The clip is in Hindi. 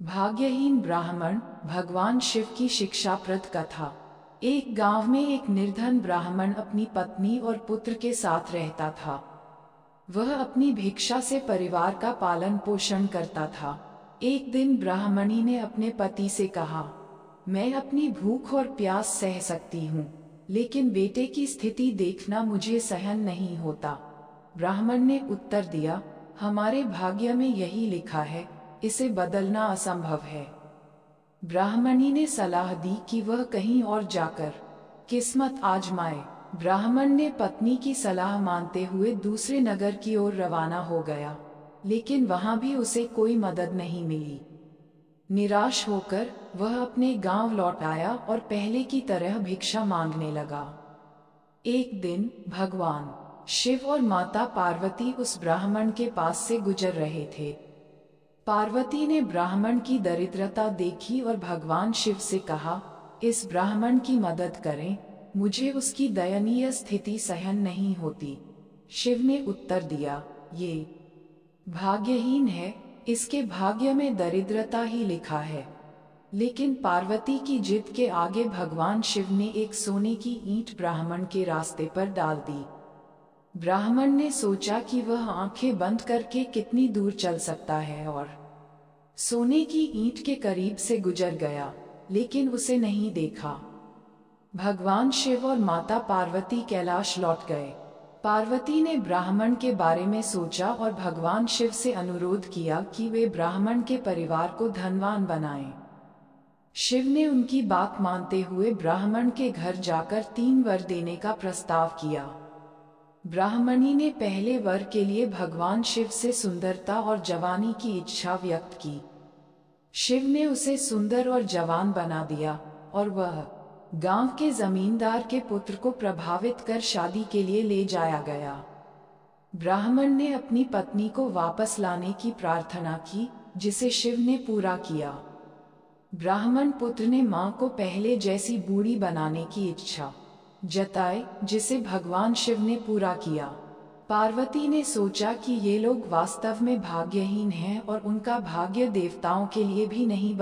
भाग्यहीन ब्राह्मण भगवान शिव की शिक्षाप्रद कथा। एक गांव में एक निर्धन ब्राह्मण अपनी पत्नी और पुत्र के साथ रहता था। वह अपनी भिक्षा से परिवार का पालन पोषण करता था। एक दिन ब्राह्मणी ने अपने पति से कहा, मैं अपनी भूख और प्यास सह सकती हूँ, लेकिन बेटे की स्थिति देखना मुझे सहन नहीं होता। ब्राह्मण ने उत्तर दिया, हमारे भाग्य में यही लिखा है, इसे बदलना असंभव है। ब्राह्मणी ने सलाह दी कि वह कहीं और जाकर किस्मत आजमाए। ब्राह्मण ने पत्नी की सलाह मानते हुए दूसरे नगर की ओर रवाना हो गया, लेकिन वहां भी उसे कोई मदद नहीं मिली। निराश होकर वह अपने गांव लौट आया और पहले की तरह भिक्षा मांगने लगा। एक दिन भगवान शिव और माता पार्वती उस ब्राह्मण के पास से गुजर रहे थे। पार्वती ने ब्राह्मण की दरिद्रता देखी और भगवान शिव से कहा, इस ब्राह्मण की मदद करें, मुझे उसकी दयनीय स्थिति सहन नहीं होती। शिव ने उत्तर दिया, ये भाग्यहीन है, इसके भाग्य में दरिद्रता ही लिखा है। लेकिन पार्वती की जिद के आगे भगवान शिव ने एक सोने की ईंट ब्राह्मण के रास्ते पर डाल दी। ब्राह्मण ने सोचा कि वह आंखें बंद करके कितनी दूर चल सकता है और सोने की ईंट के करीब से गुजर गया, लेकिन उसे नहीं देखा। भगवान शिव और माता पार्वती कैलाश लौट गए। पार्वती ने ब्राह्मण के बारे में सोचा और भगवान शिव से अनुरोध किया कि वे ब्राह्मण के परिवार को धनवान बनाएं। शिव ने उनकी बात मानते हुए ब्राह्मण के घर जाकर 3 वर देने का प्रस्ताव किया। ब्राह्मणी ने पहले वर के लिए भगवान शिव से सुंदरता और जवानी की इच्छा व्यक्त की। शिव ने उसे सुंदर और जवान बना दिया और वह गांव के जमींदार के पुत्र को प्रभावित कर शादी के लिए ले जाया गया। ब्राह्मण ने अपनी पत्नी को वापस लाने की प्रार्थना की, जिसे शिव ने पूरा किया। ब्राह्मण पुत्र ने मां को पहले जैसी बूढ़ी बनाने की इच्छा जताई, जिसे भगवान शिव ने पूरा किया। पार्वती ने सोचा कि ये लोग वास्तव में भाग्यहीन हैं और उनका भाग्य देवताओं के लिए भी नहीं